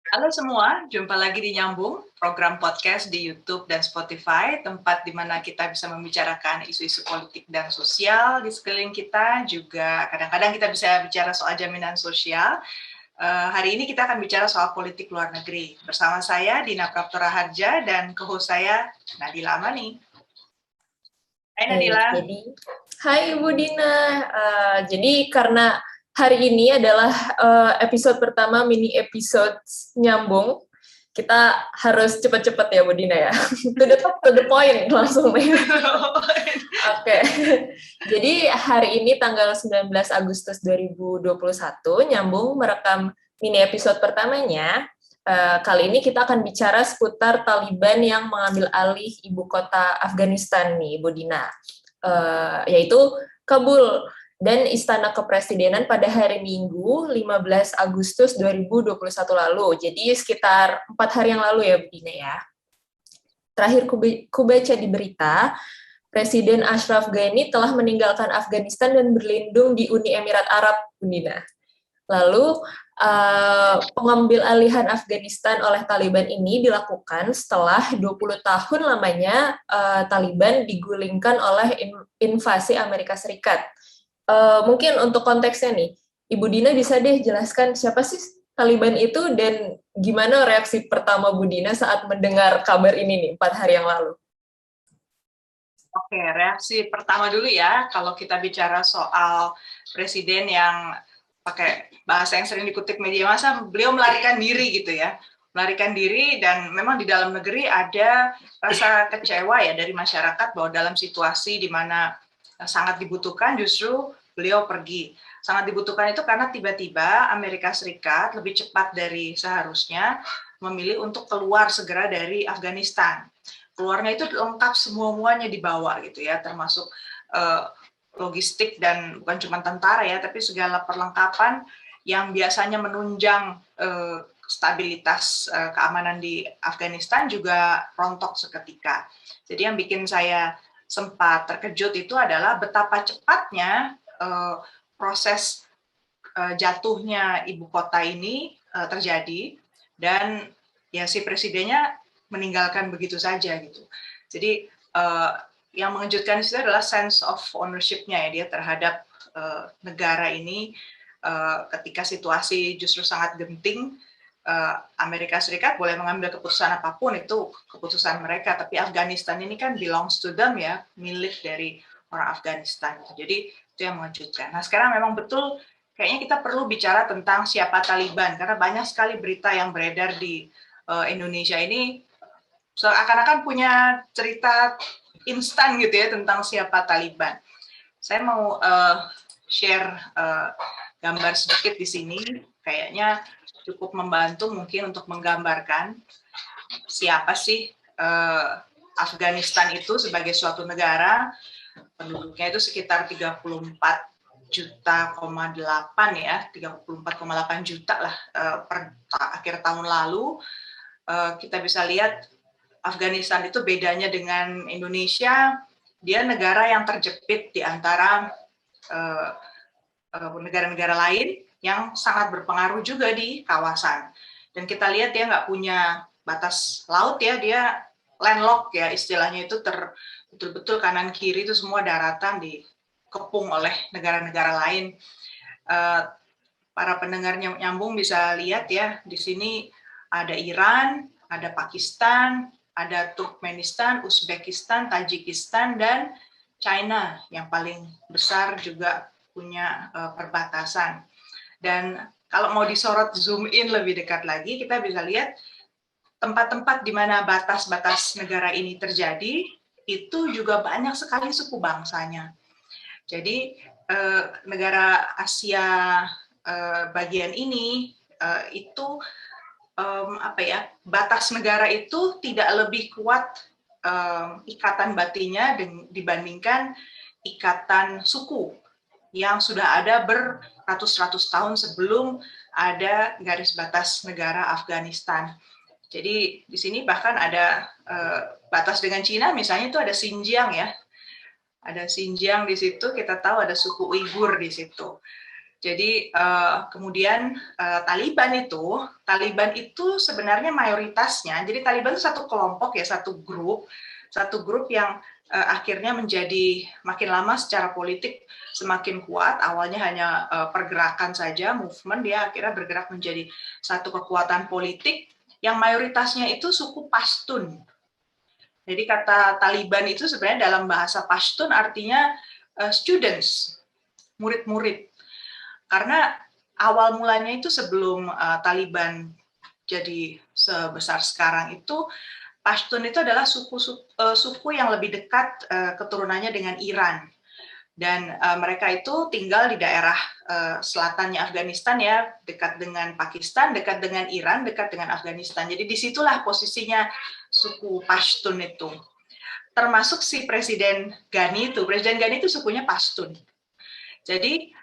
Halo semua, jumpa lagi di Nyambung, program podcast di YouTube dan Spotify, tempat di mana kita bisa membicarakan isu-isu politik dan sosial di sekeliling kita, juga kadang-kadang kita bisa bicara soal jaminan sosial. Hari ini kita akan bicara soal politik luar negeri. Bersama saya, Dina Praptora Harja, dan co-host saya, Nadila Amani. Hai Nadila. Hai Ibu Dina. Jadi karena hari ini adalah episode pertama mini episode nyambung, kita harus cepat-cepat ya Bu Dina ya. to the point langsung nih. Oke. Jadi hari ini tanggal 19 Agustus 2021 nyambung merekam mini episode pertamanya. Kali ini kita akan bicara seputar Taliban yang mengambil alih ibu kota Afghanistan nih, Bu Dina. Yaitu Kabul dan Istana Kepresidenan pada hari Minggu 15 Agustus 2021 lalu. Jadi sekitar 4 hari yang lalu ya, Bu Dina ya. Terakhir ku baca di berita, Presiden Ashraf Ghani telah meninggalkan Afghanistan dan berlindung di Uni Emirat Arab, Bu Dina. Lalu pengambil alihan Afghanistan oleh Taliban ini dilakukan setelah 20 tahun lamanya Taliban digulingkan oleh invasi Amerika Serikat. Mungkin untuk konteksnya nih, Ibu Dina bisa deh jelaskan siapa sih Taliban itu dan gimana reaksi pertama Bu Dina saat mendengar kabar ini nih 4 hari yang lalu? Oke, reaksi pertama dulu ya, kalau kita bicara soal presiden yang pakai bahasa yang sering dikutip media massa, beliau melarikan diri gitu ya, melarikan diri, dan memang di dalam negeri ada rasa kecewa ya dari masyarakat bahwa dalam situasi di mana sangat dibutuhkan justru beliau pergi. Sangat dibutuhkan itu karena tiba-tiba Amerika Serikat lebih cepat dari seharusnya memilih untuk keluar segera dari Afghanistan. Keluarnya itu lengkap semuanya dibawa gitu ya, termasuk logistik dan bukan cuma tentara ya, tapi segala perlengkapan yang biasanya menunjang stabilitas keamanan di Afghanistan juga rontok seketika. Jadi yang bikin saya sempat terkejut itu adalah betapa cepatnya proses jatuhnya ibu kota ini terjadi, dan ya si presidennya meninggalkan begitu saja gitu. Jadi yang mengejutkan itu adalah sense of ownership-nya ya, dia terhadap negara ini ketika situasi justru sangat genting. Amerika Serikat boleh mengambil keputusan apapun, itu keputusan mereka, tapi Afghanistan ini kan belongs to them ya, milik dari orang Afghanistan. Jadi itu yang mengejutkan. Nah sekarang memang betul kayaknya kita perlu bicara tentang siapa Taliban, karena banyak sekali berita yang beredar di Indonesia ini seakan-akan punya cerita instan gitu ya tentang siapa Taliban. Saya mau share gambar sedikit di sini, kayaknya cukup membantu mungkin untuk menggambarkan siapa sih Afghanistan itu sebagai suatu negara. Penduduknya itu sekitar 34,8 ya, 34,8 juta lah per akhir tahun lalu. Kita bisa lihat Afghanistan itu bedanya dengan Indonesia, dia negara yang terjepit di antara negara-negara lain yang sangat berpengaruh juga di kawasan. Dan kita lihat dia nggak punya batas laut ya, dia landlocked ya istilahnya, itu betul-betul kanan kiri itu semua daratan dikepung oleh negara-negara lain. Para pendengar nyambung bisa lihat ya, di sini ada Iran, ada Pakistan, ada Turkmenistan, Uzbekistan, Tajikistan, dan China yang paling besar juga punya perbatasan. Dan kalau mau disorot zoom in lebih dekat lagi, kita bisa lihat tempat-tempat di mana batas-batas negara ini terjadi, itu juga banyak sekali suku bangsanya. Jadi negara Asia bagian ini itu batas negara itu tidak lebih kuat ikatan batinnya dibandingkan ikatan suku yang sudah ada beratus-ratus tahun sebelum ada garis batas negara Afghanistan. Jadi di sini bahkan ada batas dengan Cina, misalnya itu ada Xinjiang ya. Ada Xinjiang di situ, kita tahu ada suku Uighur di situ. Jadi kemudian Taliban itu sebenarnya mayoritasnya, jadi Taliban itu satu kelompok ya, satu grup yang akhirnya menjadi makin lama secara politik semakin kuat. Awalnya hanya pergerakan saja, movement, dia akhirnya bergerak menjadi satu kekuatan politik yang mayoritasnya itu suku Pashtun. Jadi kata Taliban itu sebenarnya dalam bahasa Pashtun artinya students, murid-murid. Karena awal mulanya itu sebelum Taliban jadi sebesar sekarang itu, Pashtun itu adalah suku yang lebih dekat keturunannya dengan Iran. Dan mereka itu tinggal di daerah selatannya Afghanistan ya, dekat dengan Pakistan, dekat dengan Iran, dekat dengan Afghanistan. Jadi disitulah posisinya suku Pashtun itu. Termasuk si Presiden Ghani itu sukunya Pashtun. Jadi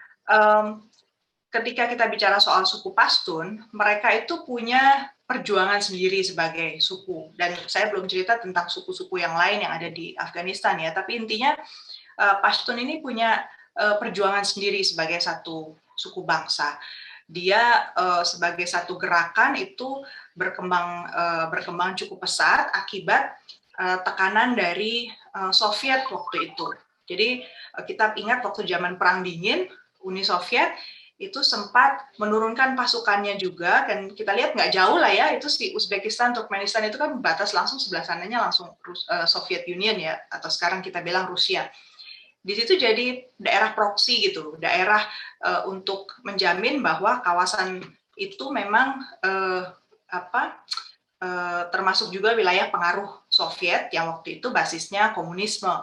ketika kita bicara soal suku Pashtun, mereka itu punya perjuangan sendiri sebagai suku. Dan saya belum cerita tentang suku-suku yang lain yang ada di Afghanistan ya, tapi intinya Pashtun ini punya perjuangan sendiri sebagai satu suku bangsa. Dia sebagai satu gerakan itu berkembang cukup pesat akibat tekanan dari Soviet waktu itu. Jadi kita ingat waktu zaman Perang Dingin, Uni Soviet itu sempat menurunkan pasukannya juga, dan kita lihat nggak jauh lah ya, itu si Uzbekistan, Turkmenistan itu kan batas langsung sebelah sananya langsung Soviet Union ya, atau sekarang kita bilang Rusia. Di situ jadi daerah proksi gitu, daerah untuk menjamin bahwa kawasan itu memang termasuk juga wilayah pengaruh Soviet yang waktu itu basisnya komunisme.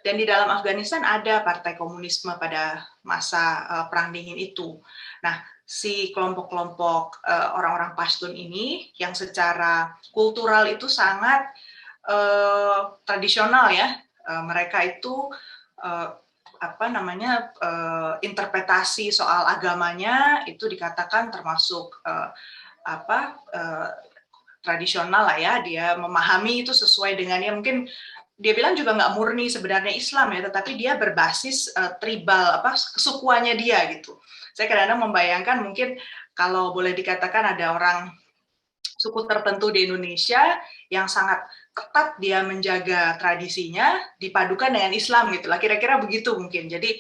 Dan di dalam Afghanistan ada partai komunisme pada masa Perang Dingin itu. Nah, si kelompok-kelompok orang-orang Pashtun ini yang secara kultural itu sangat tradisional ya. Mereka itu interpretasi soal agamanya itu dikatakan termasuk tradisional lah ya. Dia memahami itu sesuai dengan ya, mungkin dia bilang juga nggak murni sebenarnya Islam ya, tetapi dia berbasis tribal kesukuannya dia gitu. Saya kadang-kadang membayangkan mungkin kalau boleh dikatakan ada orang suku tertentu di Indonesia yang sangat ketat dia menjaga tradisinya dipadukan dengan Islam gitu lah, kira-kira begitu mungkin. Jadi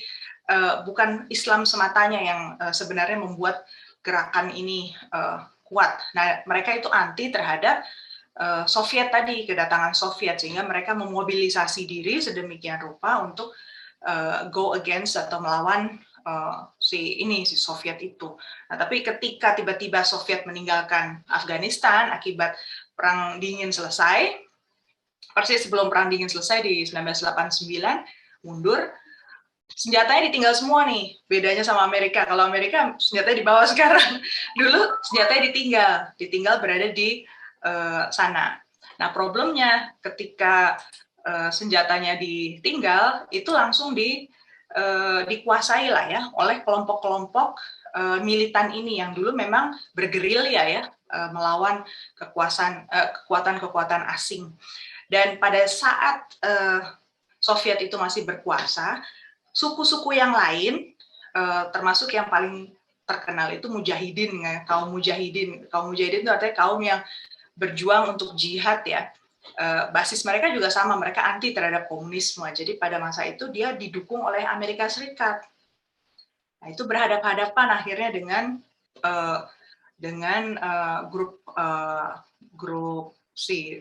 bukan Islam sematanya yang sebenarnya membuat gerakan ini kuat. Nah, mereka itu anti terhadap Soviet tadi, kedatangan Soviet, sehingga mereka memobilisasi diri sedemikian rupa untuk go against atau melawan si Soviet itu. Nah, tapi ketika tiba-tiba Soviet meninggalkan Afghanistan akibat Perang Dingin selesai, persis sebelum Perang Dingin selesai di 1989, mundur, senjatanya ditinggal semua nih. Bedanya sama Amerika. Kalau Amerika senjatanya dibawa sekarang. Dulu senjatanya ditinggal berada di sana. Nah, problemnya ketika senjatanya ditinggal, itu langsung dikuasai lah ya oleh kelompok-kelompok militan ini yang dulu memang bergerilya ya melawan kekuatan-kekuatan asing. Dan pada saat Soviet itu masih berkuasa, suku-suku yang lain, termasuk yang paling terkenal itu mujahidin, kaum mujahidin. Kaum mujahidin itu artinya kaum yang berjuang untuk jihad ya. Basis mereka juga sama, mereka anti terhadap komunisme. Jadi pada masa itu dia didukung oleh Amerika Serikat. Nah, itu berhadapan-hadapan akhirnya dengan grup si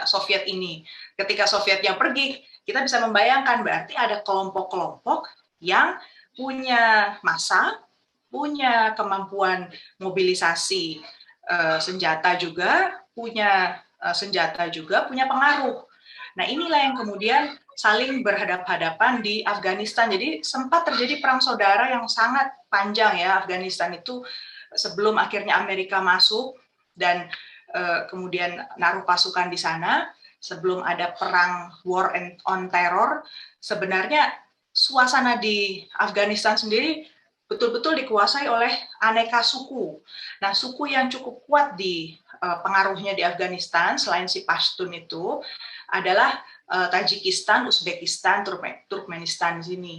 Soviet ini. Ketika Sovietnya pergi, kita bisa membayangkan berarti ada kelompok-kelompok yang punya massa, punya kemampuan mobilisasi senjata juga, punya pengaruh. Nah, inilah yang kemudian saling berhadapan-hadapan di Afghanistan. Jadi sempat terjadi perang saudara yang sangat panjang ya. Afghanistan itu sebelum akhirnya Amerika masuk dan kemudian naruh pasukan di sana, sebelum ada perang war on terror, sebenarnya suasana di Afghanistan sendiri betul-betul dikuasai oleh aneka suku. Nah, suku yang cukup kuat di pengaruhnya di Afghanistan selain si Pashtun itu adalah Tajikistan, Uzbekistan, Turkmenistan di sini.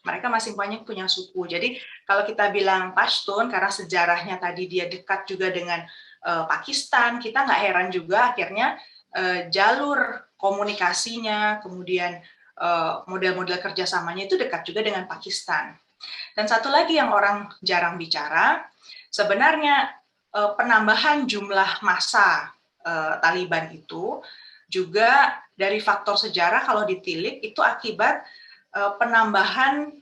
mereka masih banyak punya suku. Jadi kalau kita bilang Pashtun, karena sejarahnya tadi dia dekat juga dengan Pakistan, kita nggak heran juga akhirnya jalur komunikasinya, kemudian model-model kerjasamanya itu dekat juga dengan Pakistan. Dan satu lagi yang orang jarang bicara, sebenarnya penambahan jumlah massa Taliban itu juga dari faktor sejarah kalau ditilik itu akibat penambahan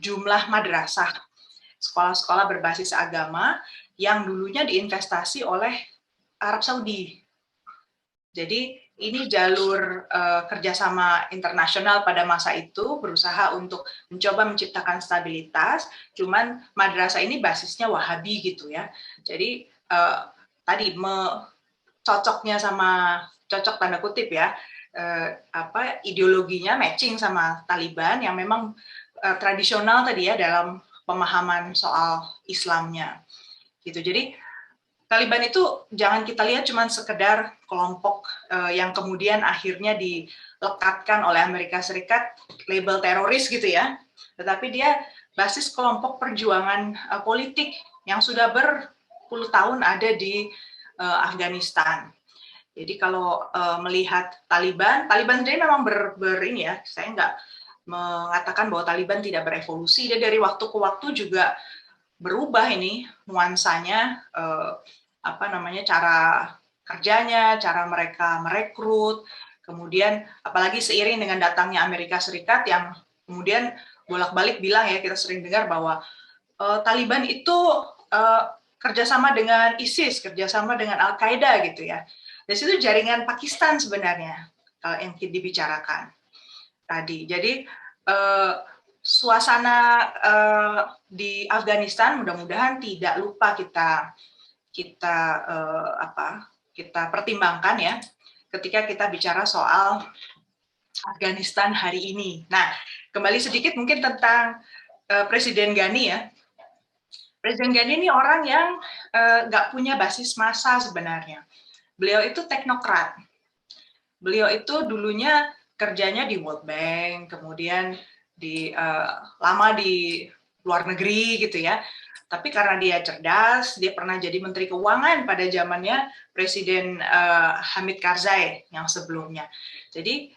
jumlah madrasah, sekolah-sekolah berbasis agama yang dulunya diinvestasi oleh Arab Saudi. Jadi ini jalur kerjasama internasional pada masa itu berusaha untuk mencoba menciptakan stabilitas, cuman madrasah ini basisnya Wahabi gitu ya. Jadi tadi cocoknya sama cocok tanda kutip ya, ideologinya matching sama Taliban yang memang tradisional tadi ya dalam pemahaman soal Islamnya gitu. Jadi Taliban itu jangan kita lihat cuma sekedar kelompok yang kemudian akhirnya dilekatkan oleh Amerika Serikat label teroris gitu ya, tetapi dia basis kelompok perjuangan politik yang sudah berpuluh tahun ada di Afghanistan. Jadi kalau melihat Taliban sendiri memang ini ya, saya nggak mengatakan bahwa Taliban tidak berevolusi, dia dari waktu ke waktu juga berubah ini nuansanya, cara kerjanya, cara mereka merekrut, kemudian apalagi seiring dengan datangnya Amerika Serikat yang kemudian bolak-balik bilang ya, kita sering dengar bahwa Taliban itu kerjasama dengan ISIS, kerjasama dengan Al-Qaeda gitu ya. Dari situ jaringan Pakistan sebenarnya kalau yang dibicarakan tadi. Jadi suasana di Afghanistan mudah-mudahan tidak lupa kita pertimbangkan ya ketika kita bicara soal Afghanistan hari ini. Nah, kembali sedikit mungkin tentang Presiden Ghani ya. Presiden Ghani ini orang yang nggak punya basis massa sebenarnya. Beliau itu teknokrat. Beliau itu dulunya kerjanya di World Bank, kemudian lama di luar negeri gitu ya. Tapi karena dia cerdas, dia pernah jadi Menteri Keuangan pada zamannya Presiden Hamid Karzai yang sebelumnya. Jadi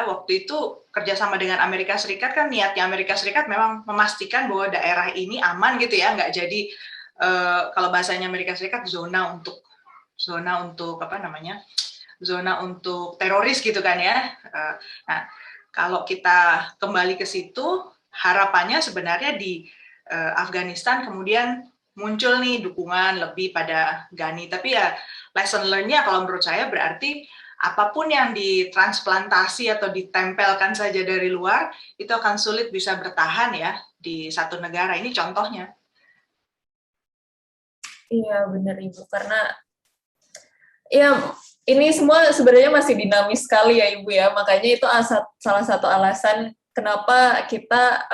waktu itu kerjasama dengan Amerika Serikat kan niatnya Amerika Serikat memang memastikan bahwa daerah ini aman gitu ya, nggak jadi kalau bahasanya Amerika Serikat zona untuk teroris gitu kan ya. Nah, kalau kita kembali ke situ, harapannya sebenarnya di Afghanistan kemudian muncul nih dukungan lebih pada Ghani. Tapi ya lesson learn-nya kalau menurut saya berarti apapun yang ditransplantasi atau ditempelkan saja dari luar, itu akan sulit bisa bertahan ya di satu negara. Ini contohnya. Iya, benar Ibu. Karena ya ini semua sebenarnya masih dinamis sekali ya Ibu ya. Makanya itu salah satu alasan kenapa kita,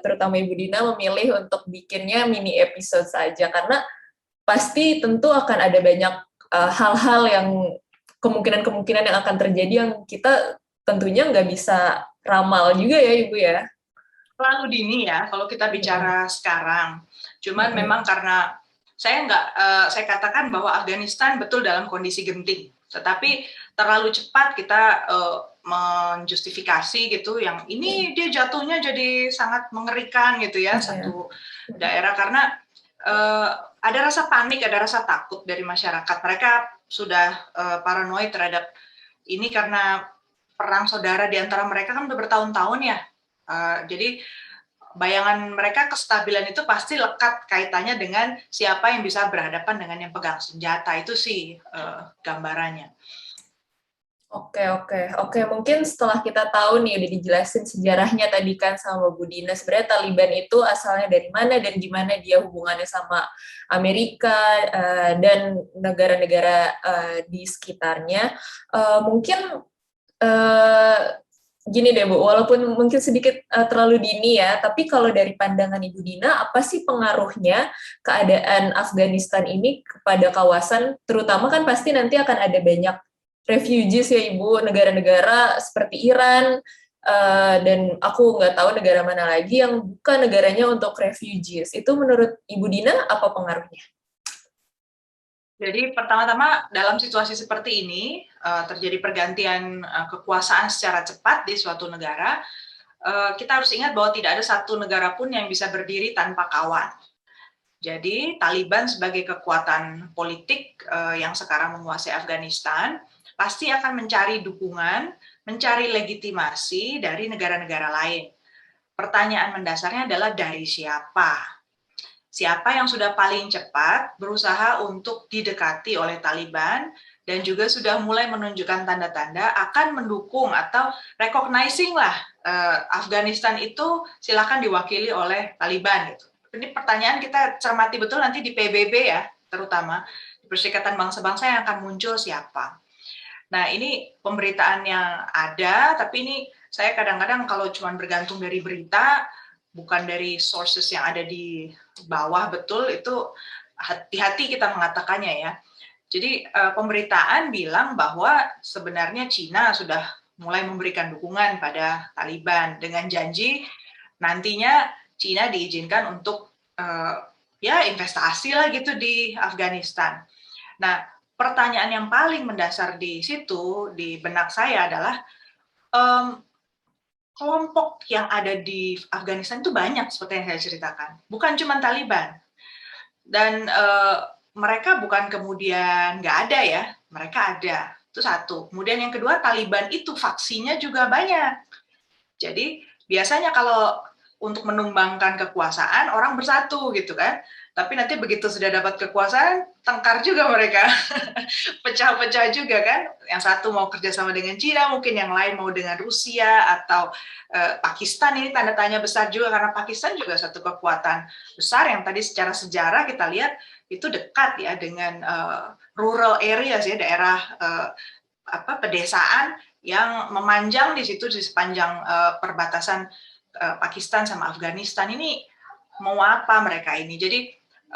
terutama Ibu Dina, memilih untuk bikinnya mini episode saja. Karena pasti tentu akan ada banyak hal-hal yang kemungkinan-kemungkinan yang akan terjadi yang kita tentunya nggak bisa ramal juga ya Ibu ya. Terlalu dini ya kalau kita bicara sekarang. Cuman memang karena saya katakan bahwa Afghanistan betul dalam kondisi genting, tetapi terlalu cepat kita menjustifikasi gitu, yang ini dia jatuhnya jadi sangat mengerikan gitu ya satu daerah, karena ada rasa panik, ada rasa takut dari masyarakat. Mereka sudah paranoid terhadap ini karena perang saudara di antara mereka kan udah bertahun-tahun ya. Jadi bayangan mereka kestabilan itu pasti lekat kaitannya dengan siapa yang bisa berhadapan dengan yang pegang senjata. Itu sih gambarannya. Oke. Mungkin setelah kita tahu nih, udah dijelasin sejarahnya tadi kan sama Bu Dina, sebenarnya Taliban itu asalnya dari mana dan gimana dia hubungannya sama Amerika dan negara-negara di sekitarnya. Mungkin gini deh Bu, walaupun mungkin sedikit terlalu dini ya, tapi kalau dari pandangan Ibu Dina, apa sih pengaruhnya keadaan Afghanistan ini kepada kawasan, terutama kan pasti nanti akan ada banyak refugees ya Ibu, negara-negara seperti Iran, dan aku nggak tahu negara mana lagi yang bukan negaranya untuk refugees. Itu menurut Ibu Dina apa pengaruhnya? Jadi pertama-tama dalam situasi seperti ini terjadi pergantian kekuasaan secara cepat di suatu negara. Kita harus ingat bahwa tidak ada satu negara pun yang bisa berdiri tanpa kawan. Jadi Taliban sebagai kekuatan politik yang sekarang menguasai Afghanistan pasti akan mencari dukungan, mencari legitimasi dari negara-negara lain. Pertanyaan mendasarnya adalah dari siapa? Siapa yang sudah paling cepat berusaha untuk didekati oleh Taliban dan juga sudah mulai menunjukkan tanda-tanda akan mendukung atau recognizing lah Afghanistan itu silakan diwakili oleh Taliban gitu. Ini pertanyaan kita cermati betul nanti di PBB ya, terutama di Perserikatan Bangsa-Bangsa yang akan muncul siapa. Nah, ini pemberitaan yang ada, tapi ini saya kadang-kadang kalau cuma bergantung dari berita, bukan dari sources yang ada di bawah betul, itu hati-hati kita mengatakannya ya. Jadi pemberitaan bilang bahwa sebenarnya Cina sudah mulai memberikan dukungan pada Taliban dengan janji nantinya Cina diizinkan untuk ya investasi lah gitu di Afghanistan. Nah, pertanyaan yang paling mendasar di situ di benak saya adalah kelompok yang ada di Afghanistan itu banyak seperti yang saya ceritakan, bukan cuma Taliban. Dan mereka bukan kemudian nggak ada ya, mereka ada. Itu satu. Kemudian yang kedua, Taliban itu faksinya juga banyak. Jadi biasanya kalau untuk menumbangkan kekuasaan, orang bersatu gitu kan. Tapi nanti begitu sudah dapat kekuasaan, tengkar juga mereka. Pecah-pecah juga kan. Yang satu mau kerjasama dengan Cina, mungkin yang lain mau dengan Rusia atau Pakistan. Ini tanda tanya besar juga karena Pakistan juga satu kekuatan besar yang tadi secara sejarah kita lihat itu dekat ya dengan rural areas ya, daerah pedesaan yang memanjang di situ di sepanjang perbatasan Pakistan sama Afghanistan. Ini mau apa mereka ini? Jadi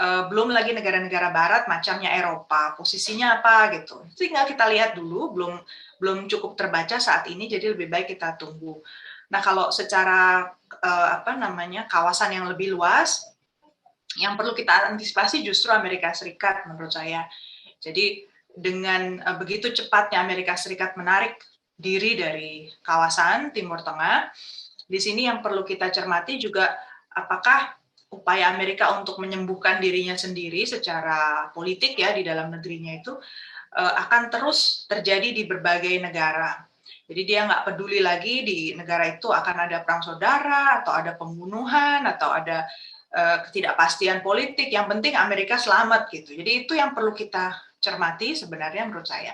belum lagi negara-negara barat macamnya Eropa, posisinya apa gitu. Tinggal kita lihat dulu, belum cukup terbaca saat ini, jadi lebih baik kita tunggu. Nah, kalau secara kawasan yang lebih luas, yang perlu kita antisipasi justru Amerika Serikat menurut saya. Jadi dengan begitu cepatnya Amerika Serikat menarik diri dari kawasan Timur Tengah, di sini yang perlu kita cermati juga apakah upaya Amerika untuk menyembuhkan dirinya sendiri secara politik ya di dalam negerinya itu akan terus terjadi di berbagai negara. Jadi dia nggak peduli lagi di negara itu akan ada perang saudara atau ada pembunuhan atau ada ketidakpastian politik. Yang penting Amerika selamat gitu. Jadi itu yang perlu kita cermati sebenarnya menurut saya.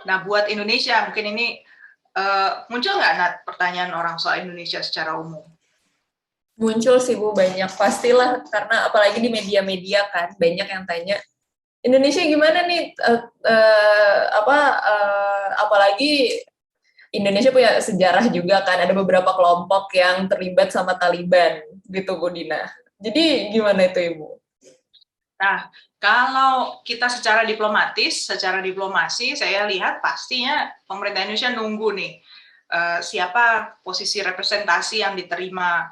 Nah buat Indonesia mungkin ini muncul nggak Nat pertanyaan orang soal Indonesia secara umum? Muncul sih Bu, banyak pastilah, karena apalagi di media-media kan banyak yang tanya Indonesia gimana nih, apalagi Indonesia punya sejarah juga kan, ada beberapa kelompok yang terlibat sama Taliban gitu Bu Dina. Jadi gimana itu Ibu? Nah, kalau kita secara diplomatis, secara diplomasi, saya lihat pastinya pemerintah Indonesia nunggu nih siapa posisi representasi yang diterima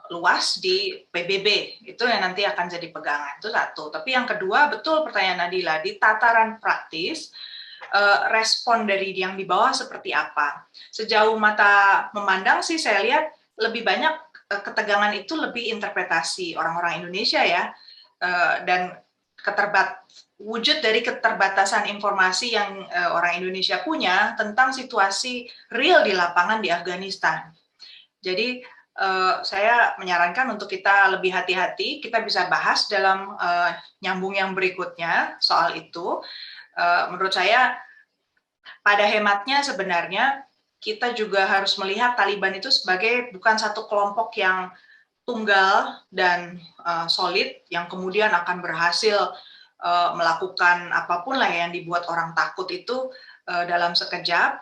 luas di PBB, itu yang nanti akan jadi pegangan, itu satu. Tapi yang kedua, betul pertanyaan Nadila, di tataran praktis, respon dari yang di bawah seperti apa. Sejauh mata memandang sih saya lihat lebih banyak ketegangan itu lebih interpretasi orang-orang Indonesia ya, dan wujud dari keterbatasan informasi yang orang Indonesia punya tentang situasi real di lapangan di Afghanistan. Jadi saya menyarankan untuk kita lebih hati-hati, kita bisa bahas dalam nyambung yang berikutnya soal itu. Menurut saya pada hematnya sebenarnya kita juga harus melihat Taliban itu sebagai bukan satu kelompok yang tunggal dan solid yang kemudian akan berhasil melakukan apapun lah yang dibuat orang takut itu dalam sekejap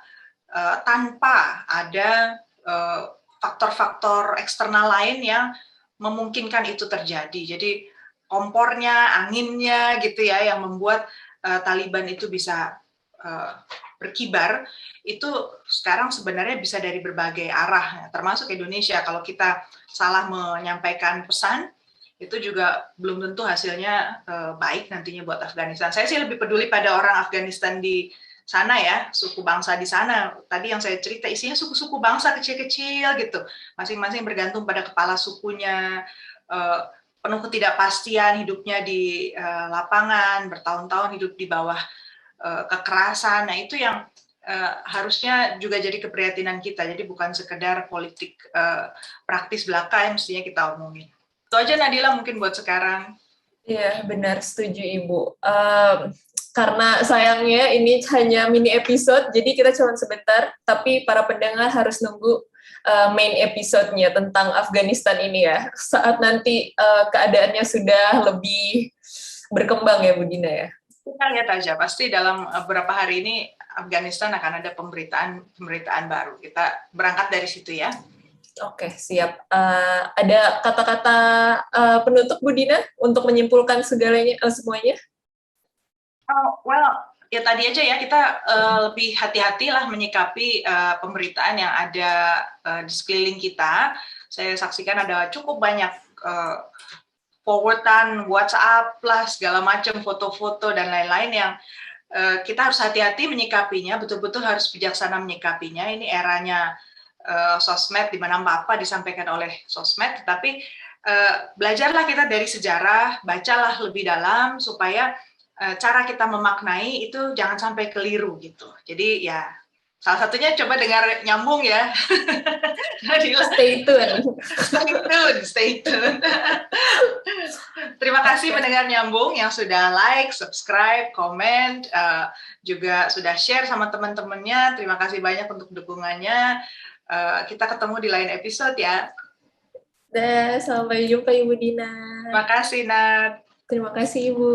tanpa ada faktor-faktor eksternal lain yang memungkinkan itu terjadi. Jadi kompornya, anginnya gitu ya yang membuat Taliban itu bisa berkibar, itu sekarang sebenarnya bisa dari berbagai arah, termasuk Indonesia. Kalau kita salah menyampaikan pesan, itu juga belum tentu hasilnya baik nantinya buat Afghanistan. Saya sih lebih peduli pada orang Afghanistan di sana ya, suku bangsa di sana. Tadi yang saya cerita isinya suku-suku bangsa kecil-kecil gitu, masing-masing bergantung pada kepala sukunya, penuh ketidakpastian hidupnya di lapangan, bertahun-tahun hidup di bawah kekerasan. Nah itu yang harusnya juga jadi keprihatinan kita. Jadi bukan sekedar politik praktis belaka yang mestinya kita omongin. Itu aja Nadila mungkin buat sekarang. Iya, benar, setuju Ibu. Karena sayangnya ini hanya mini episode, jadi kita cuma sebentar, tapi para pendengar harus nunggu main episode-nya tentang Afghanistan ini ya, saat nanti keadaannya sudah lebih berkembang ya Bu Dina ya. Kita lihat aja, pasti dalam beberapa hari ini Afghanistan akan ada pemberitaan baru. Kita berangkat dari situ ya. Oke, siap. Ada kata-kata penutup Bu Dina untuk menyimpulkan semuanya? Ya tadi aja ya, kita lebih hati-hati lah menyikapi pemberitaan yang ada di sekeliling kita. Saya saksikan ada cukup banyak forwardan, WhatsApp lah, segala macam foto-foto dan lain-lain yang kita harus hati-hati menyikapinya, betul-betul harus bijaksana menyikapinya. Ini eranya sosmed, di mana apa disampaikan oleh sosmed, tetapi belajarlah kita dari sejarah, bacalah lebih dalam supaya cara kita memaknai itu jangan sampai keliru gitu. Jadi ya salah satunya coba dengar Nyambung ya. Stay tune. Stay tune. Terima kasih mendengar Nyambung yang sudah like, subscribe, komen, juga sudah share sama teman-temannya. Terima kasih banyak untuk dukungannya. Kita ketemu di lain episode ya. Sampai jumpa Ibu Dina. Terima kasih Nat. Terima kasih Ibu.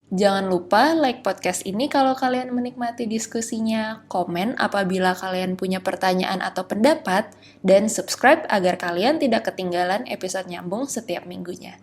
Jangan lupa like podcast ini kalau kalian menikmati diskusinya, komen apabila kalian punya pertanyaan atau pendapat, dan subscribe agar kalian tidak ketinggalan episode Nyambung setiap minggunya.